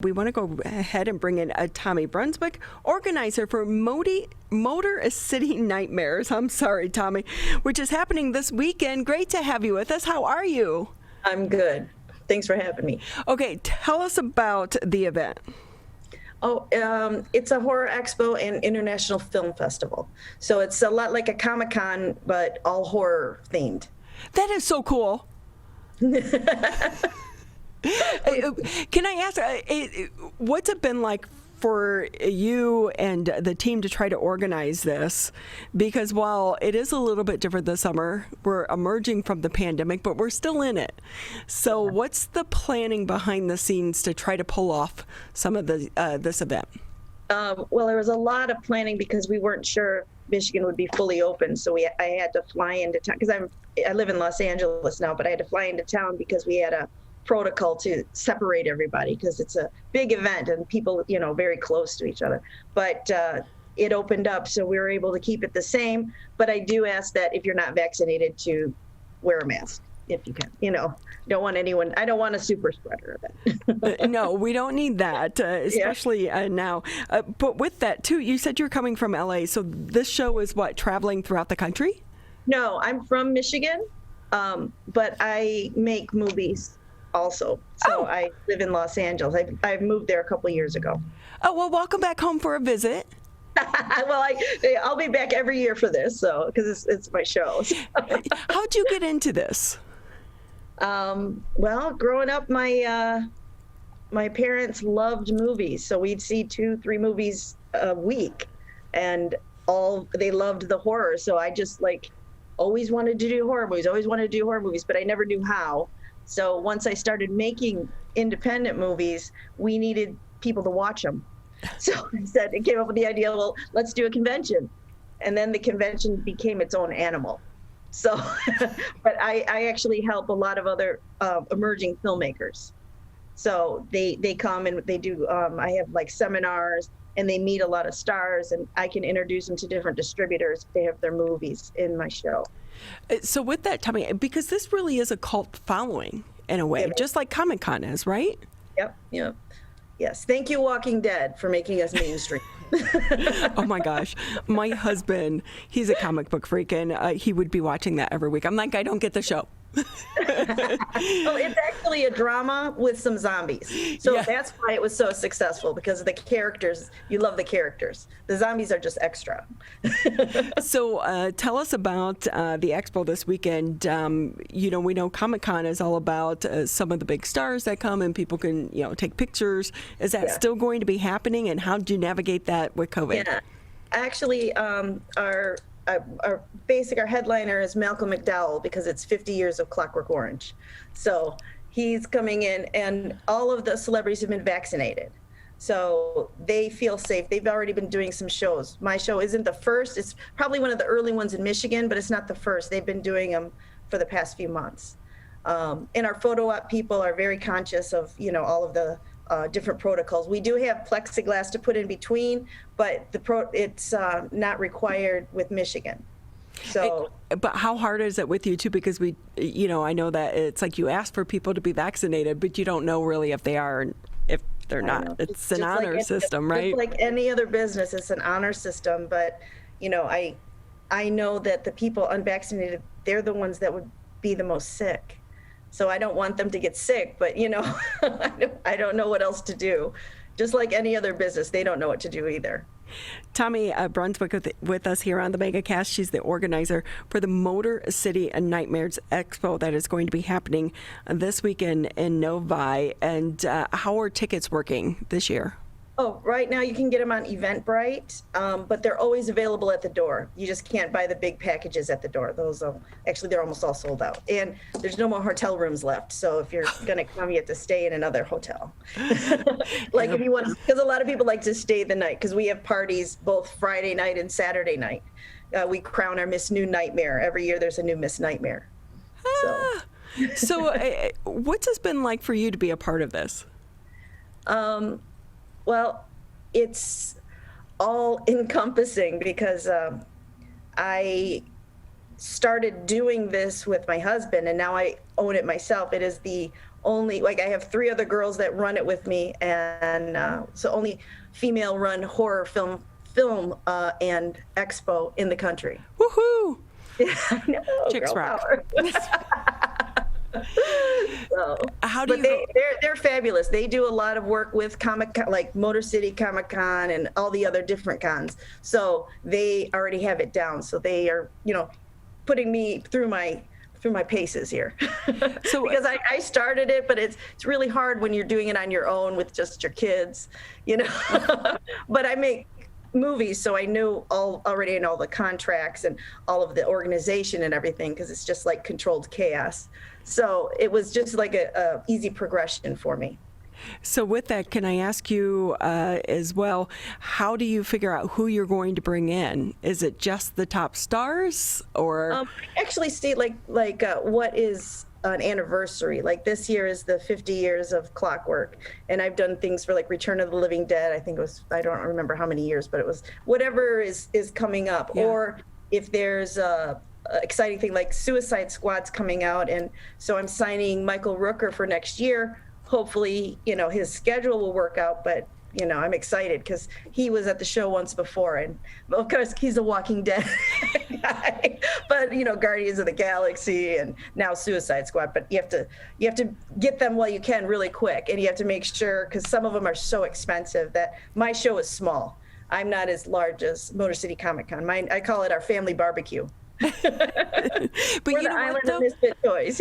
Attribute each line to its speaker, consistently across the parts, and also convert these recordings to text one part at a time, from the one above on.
Speaker 1: We want to go ahead and bring in Tommy Brunswick, organizer for Motor City Nightmares. I'm sorry, Tommy, which is happening this weekend. Great to have you with us. How are you?
Speaker 2: I'm good. Thanks for having me.
Speaker 1: Okay, tell us about the event.
Speaker 2: It's a horror expo and international film festival. So it's a lot like a Comic-Con, but all horror themed.
Speaker 1: That is so cool. Can I ask, what's it been like for you and the team to try to organize this? Because while it is a little bit different this summer, we're emerging from the pandemic, but we're still in it. So what's the planning behind the scenes to try to pull off some of this event?
Speaker 2: Well, there was a lot of planning because we weren't sure Michigan would be fully open. So I had to fly into town because I live in Los Angeles now, but I had to fly into town because we had a protocol to separate everybody because it's a big event and people, very close to each other. But it opened up, so we were able to keep it the same. But I do ask that if you're not vaccinated to wear a mask if you can. Don't want anyone. I don't want a super spreader event.
Speaker 1: No, we don't need that, especially now. But with that too, you said you're coming from LA, so this show is what, traveling throughout the country?
Speaker 2: No, I'm from Michigan, but I make movies also. So I live in Los Angeles. I moved there a couple of years ago.
Speaker 1: Oh, well, welcome back home for a visit.
Speaker 2: Well, I'll be back every year for this, because it's my show.
Speaker 1: How'd you get into this?
Speaker 2: Well, growing up, my parents loved movies, so we'd see 2-3 movies a week, and they loved the horror. So I just always wanted to do horror movies, but I never knew how. So once I started making independent movies, we needed people to watch them. So I came up with the idea, well, let's do a convention. And then the convention became its own animal. So, but I actually help a lot of other emerging filmmakers. So they come and they do, I have seminars, and they meet a lot of stars, and I can introduce them to different distributors if they have their movies in my show.
Speaker 1: So with that, Tommy, because this really is a cult following in a way, just like Comic-Con is, right?
Speaker 2: Yep. Yes. Thank you, Walking Dead, for making us mainstream.
Speaker 1: Oh my gosh. My husband, he's a comic book freak, and he would be watching that every week. I'm like, I don't get the show.
Speaker 2: Well, it's actually a drama with some zombies. So that's why it was so successful, because of the characters. You love the characters. The zombies are just extra.
Speaker 1: So tell us about the expo this weekend. We know Comic-Con is all about some of the big stars that come and people can, take pictures. Is that still going to be happening, and how do you navigate that with COVID?
Speaker 2: Yeah, actually, our headliner is Malcolm McDowell, because it's 50 years of Clockwork Orange. So he's coming in, and all of the celebrities have been vaccinated. So they feel safe. They've already been doing some shows. My show isn't the first. It's probably one of the early ones in Michigan, but it's not the first. They've been doing them for the past few months. And our photo op people are very conscious of, all of the different protocols. We do have plexiglass to put in between, but it's not required with Michigan. So,
Speaker 1: but how hard is it with you too? Because I know that it's like you ask for people to be vaccinated, but you don't know really if they are, if they're not. It's an honor system, right?
Speaker 2: Just like any other business, it's an honor system. But I know that the people unvaccinated, they're the ones that would be the most sick. So I don't want them to get sick, but I don't know what else to do. Just like any other business, they don't know what to do either.
Speaker 1: Tommy Brunswick with us here on the MegaCast. She's the organizer for the Motor City Nightmares Expo that is going to be happening this weekend in Novi. And how are tickets working this year?
Speaker 2: Oh, right now you can get them on Eventbrite, but they're always available at the door. You just can't buy the big packages at the door. Those actually, they're almost all sold out. And there's no more hotel rooms left. So if you're going to come, you have to stay in another hotel. If you want to, because a lot of people like to stay the night, because we have parties both Friday night and Saturday night. We crown our Miss New Nightmare. Every year there's a new Miss Nightmare.
Speaker 1: So what's this been like for you to be a part of this?
Speaker 2: Well, it's all encompassing, because I started doing this with my husband, and now I own it myself. It is the only, like, I have 3 other girls that run it with me, and so only female run horror film and expo in the country.
Speaker 1: Woohoo!
Speaker 2: I know,
Speaker 1: Chicks
Speaker 2: girl
Speaker 1: rock.
Speaker 2: power. So,
Speaker 1: How do
Speaker 2: but
Speaker 1: you
Speaker 2: they're fabulous. They do a lot of work with like Motor City Comic Con and all the other different cons. So they already have it down. So they are, putting me through my paces here.
Speaker 1: So
Speaker 2: because I started it, but it's really hard when you're doing it on your own with just your kids, But I make movies, so I knew already in all the contracts and all of the organization and everything, because it's just like controlled chaos. So it was just like a easy progression for me.
Speaker 1: So with that, can I ask you as well, how do you figure out who you're going to bring in? Is it just the top stars, or?
Speaker 2: I actually state like what is an anniversary. Like this year is the 50 years of Clockwork, and I've done things for like Return of the Living Dead. I think it was, I don't remember how many years, but it was whatever is coming up.
Speaker 1: Yeah.
Speaker 2: Or if there's a exciting thing like Suicide Squad's coming out, and so I'm signing Michael Rooker for next year. Hopefully, his schedule will work out, but I'm excited because he was at the show once before, and of course he's a Walking Dead guy. But Guardians of the Galaxy and now Suicide Squad. But you have to get them while you can really quick, and you have to make sure, because some of them are so expensive that my show is small. I'm not as large as Motor City Comic Con. I call it our family barbecue.
Speaker 1: But
Speaker 2: We're
Speaker 1: you
Speaker 2: the
Speaker 1: know
Speaker 2: island
Speaker 1: what, though?
Speaker 2: of misfit toys.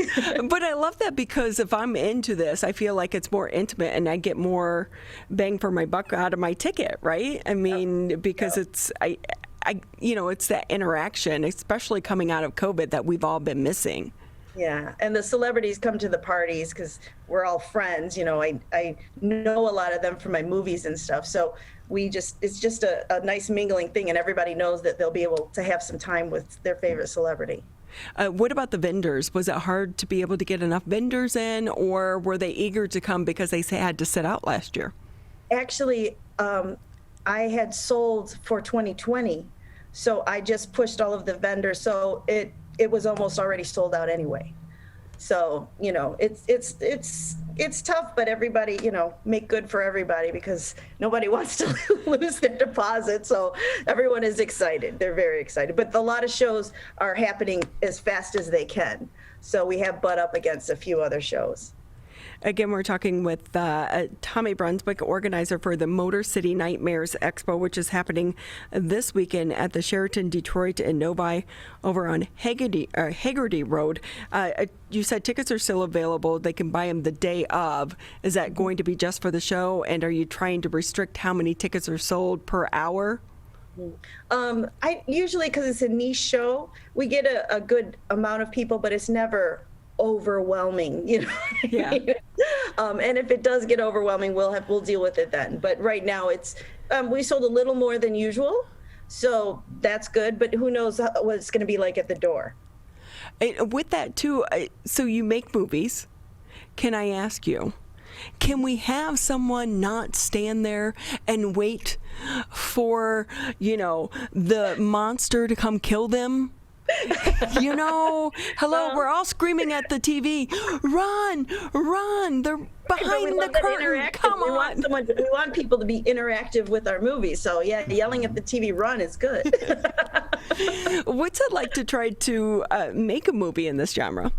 Speaker 1: But I love that, because if I'm into this, I feel like it's more intimate and I get more bang for my buck out of my ticket, right? I mean, because it's it's that interaction, especially coming out of COVID, that we've all been missing.
Speaker 2: Yeah, and the celebrities come to the parties because we're all friends. I know a lot of them from my movies and stuff. So it's just a nice mingling thing, and everybody knows that they'll be able to have some time with their favorite celebrity.
Speaker 1: What about the vendors? Was it hard to be able to get enough vendors in, or were they eager to come because they had to sit out last year?
Speaker 2: Actually, I had sold for 2020, so I just pushed all of the vendors. So it was almost already sold out anyway. So, it's tough, but everybody, make good for everybody, because nobody wants to lose their deposit. So everyone is excited. They're very excited. But a lot of shows are happening as fast as they can. So we have butt up against a few other shows.
Speaker 1: Again, we're talking with Tommy Brunswick, organizer for the Motor City Nightmares Expo, which is happening this weekend at the Sheraton Detroit in Novi over on Haggerty Road. You said tickets are still available. They can buy them the day of. Is that going to be just for the show? And are you trying to restrict how many tickets are sold per hour?
Speaker 2: I usually, because it's a niche show, we get a good amount of people, but it's never overwhelming,
Speaker 1: Yeah.
Speaker 2: And if it does get overwhelming, we'll deal with it then. But right now it's we sold a little more than usual, so that's good. But who knows what it's going to be like at the door.
Speaker 1: With that too, so you make movies. Can I ask you, can we have someone not stand there and wait for the monster to come kill them? Hello, we're all screaming at the TV, run, they're behind the curtain, come on.
Speaker 2: We want people to be interactive with our movies, so yeah, yelling at the TV, run, is good.
Speaker 1: What's it like to try to make a movie in this genre?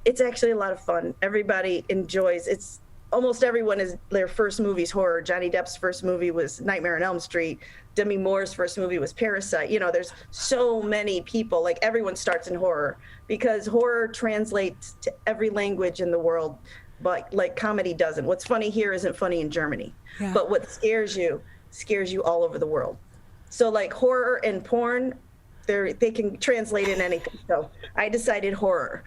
Speaker 2: It's actually a lot of fun. Everybody enjoys it's. Almost everyone their first movie's horror. Johnny Depp's first movie was Nightmare on Elm Street. Demi Moore's first movie was Parasite. There's so many people, like everyone starts in horror, because horror translates to every language in the world, but like comedy doesn't. What's funny here isn't funny in Germany,
Speaker 1: Yeah.
Speaker 2: But what scares you all over the world. So like horror and porn, they can translate in anything. So I decided horror.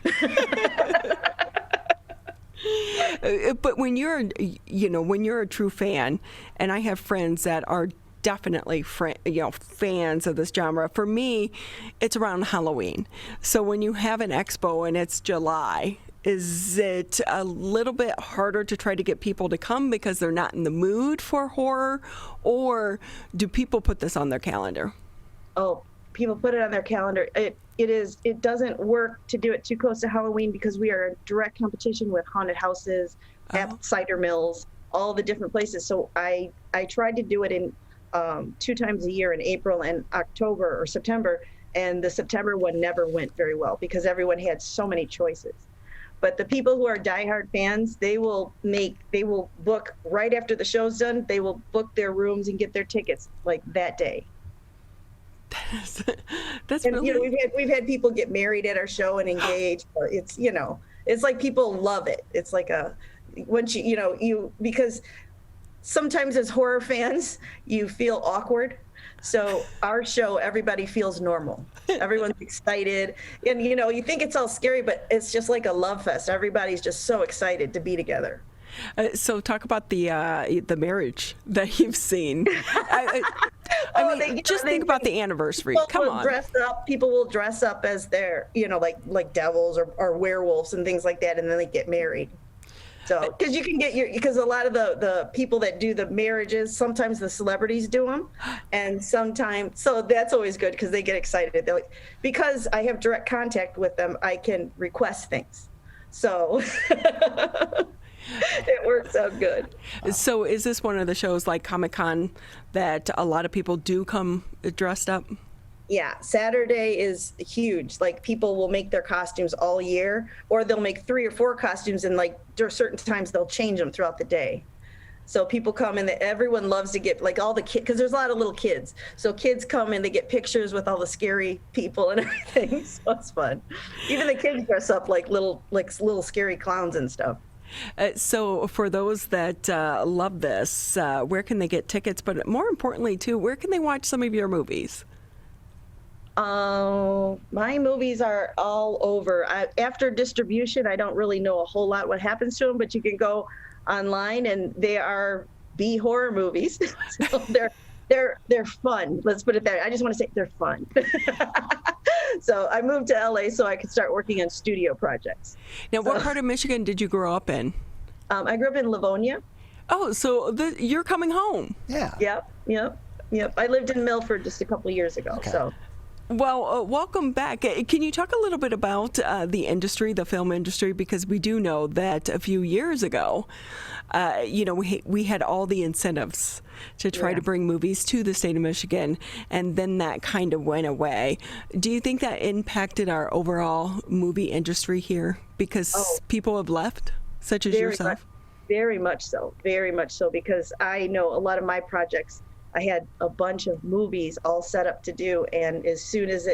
Speaker 1: But when you're a true fan, and I have friends that are definitely fans of this genre. For me, it's around Halloween. So when you have an expo and it's July, is it a little bit harder to try to get people to come because they're not in the mood for horror, or do people put this on their calendar?
Speaker 2: Oh, people put it on their calendar. it doesn't work to do it too close to Halloween because we are in direct competition with haunted houses, cider mills, all the different places. So I tried to do it in 2 times a year in April and October or September, and the September one never went very well because everyone had so many choices. But the people who are diehard fans, they will book right after the show's done. They will book their rooms and get their tickets like that day.
Speaker 1: That's
Speaker 2: and,
Speaker 1: really...
Speaker 2: we've had people get married at our show and engaged. It's it's like people love it. It's like once because sometimes as horror fans you feel awkward. So our show, everybody feels normal. Everyone's excited. And, you think it's all scary, but it's just like a love fest. Everybody's just so excited to be together.
Speaker 1: So talk about the marriage that you've seen. I mean, think about the anniversary. Come on.
Speaker 2: People will dress up as their, like devils or werewolves and things like that, and then they get married. So, because you can because a lot of the people that do the marriages, sometimes the celebrities do them, and sometimes, so that's always good because they get excited. They're like, because I have direct contact with them, I can request things. So it works out good.
Speaker 1: So is this one of the shows like Comic-Con that a lot of people do come dressed up?
Speaker 2: Yeah, Saturday is huge. Like people will make their costumes all year, or they'll make 3 or 4 costumes, and like there are certain times they'll change them throughout the day. So people come and everyone loves to get like all the kids, because there's a lot of little kids. So kids come and they get pictures with all the scary people and everything. So it's fun. Even the kids dress up like little scary clowns and stuff.
Speaker 1: So for those that love this, where can they get tickets? But more importantly, too, where can they watch some of your movies?
Speaker 2: My movies are all over. After distribution, I don't really know a whole lot what happens to them, but you can go online and they are B horror movies. So they're fun. Let's put it there. I just want to say they're fun. So I moved to LA so I could start working on studio projects.
Speaker 1: Now, what part of Michigan did you grow up in?
Speaker 2: I grew up in Livonia.
Speaker 1: Oh, so you're coming home.
Speaker 3: Yeah.
Speaker 2: Yep. I lived in Milford just a couple of years ago. Okay. So.
Speaker 1: Well, welcome back. Can you talk a little bit about the industry, the film industry? Because we do know that a few years ago, we had all the incentives to try to bring movies to the state of Michigan, and then that kind of went away. Do you think that impacted our overall movie industry here because people have left, such as yourself?
Speaker 2: Very much so, because I know a lot of my projects, I had a bunch of movies all set up to do, and as soon as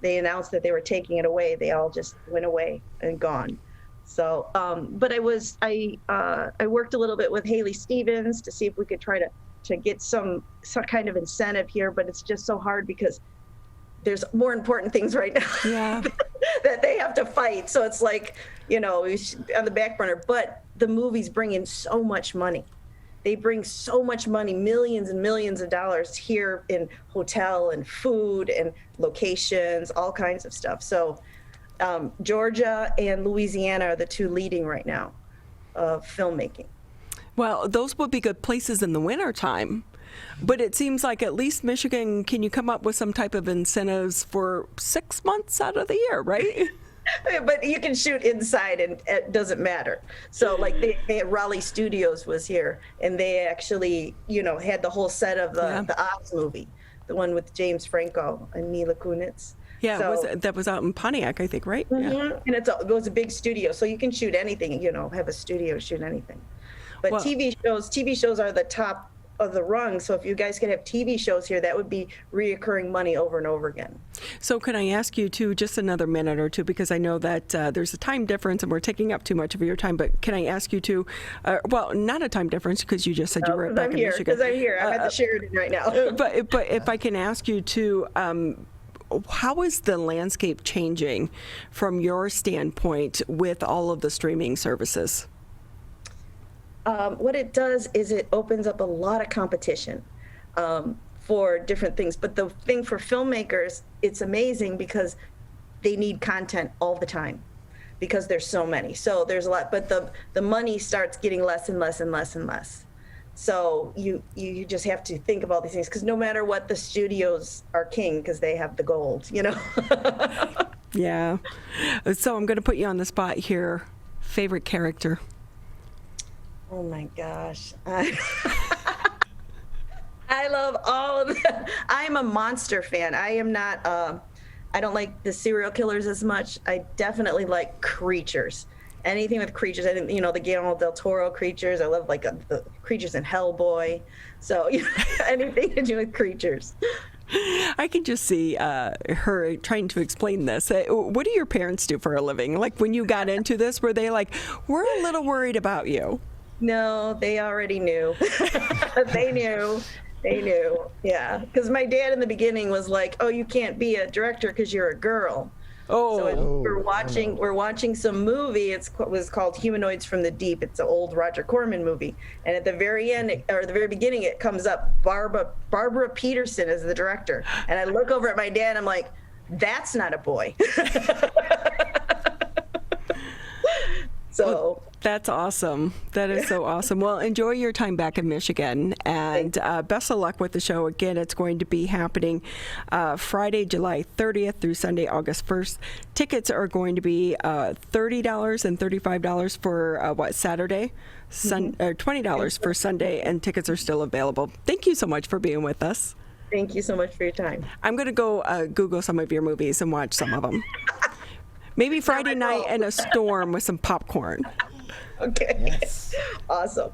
Speaker 2: they announced that they were taking it away, they all just went away and gone. So, but I worked a little bit with Haley Stevens to see if we could try to get some kind of incentive here, but it's just so hard because there's more important things right now that they have to fight. So it's like, on the back burner, but the movies bring in so much money. They bring so much money, millions and millions of dollars here in hotel and food and locations, all kinds of stuff. So Georgia and Louisiana are the 2 leading right now of filmmaking.
Speaker 1: Well, those would be good places in the wintertime. But it seems like at least Michigan, can you come up with some type of incentives for 6 months out of the year, right?
Speaker 2: But you can shoot inside and it doesn't matter. So like they had Raleigh Studios was here, and they actually, had the whole set of the Oz movie, the one with James Franco and Mila Kunis.
Speaker 1: Yeah, so, that was out in Pontiac, I think, right?
Speaker 2: Mm-hmm. Yeah. And it was a big studio, so you can shoot anything, have a studio shoot anything. But TV shows are the top of the rung. So if you guys could have TV shows here, that would be reoccurring money over and over again.
Speaker 1: So can I ask you to just another minute or two, because I know that there's a time difference and we're taking up too much of your time, but can I ask you to, not a time difference because you just said you were back in Michigan.
Speaker 2: Because I'm here. I'm at the Sheraton right now.
Speaker 1: But if I can ask you to, how is the landscape changing from your standpoint with all of the streaming services?
Speaker 2: What it does is it opens up a lot of competition for different things. But the thing for filmmakers, it's amazing because they need content all the time because there's so many. So there's a lot, but the money starts getting less and less and less and less. So you just have to think of all these things, because no matter what, the studios are king because they have the gold, you know.
Speaker 1: Yeah. So I'm going to put you on the spot here. Favorite character?
Speaker 2: Oh my gosh. I love all of them. I'm a monster fan. I am not, I don't like the serial killers as much. I definitely like creatures. Anything with creatures. I think, you know, the Guillermo del Toro creatures. I love like the creatures in Hellboy. So you know, anything to do with creatures.
Speaker 1: I can just see her trying to explain this. What do your parents do for a living? Like when you got into this, were they like, we're a little worried about you?
Speaker 2: No, they already knew. They knew. They knew. Yeah. Because my dad in the beginning was like, oh, you can't be a director because you're a girl.
Speaker 1: Oh.
Speaker 2: So we're watching some movie. It was called Humanoids from the Deep. It's an old Roger Corman movie. And at the very end, or the very beginning, it comes up Barbara Peterson as the director. And I look over at my dad. I'm like, that's not a boy. So
Speaker 1: well, that's awesome. That is so awesome. Well, enjoy your time back in Michigan, and best of luck with the show. Again, it's going to be happening Friday, July 30th through Sunday, August 1st. Tickets are going to be $30 and $35 for Saturday, $20 for Sunday, and tickets are still available. Thank you so much for being with us.
Speaker 2: Thank you so much for your time.
Speaker 1: I'm going to go Google some of your movies and watch some of them. Maybe Friday night in a storm with some popcorn.
Speaker 2: Okay. Yes. Awesome.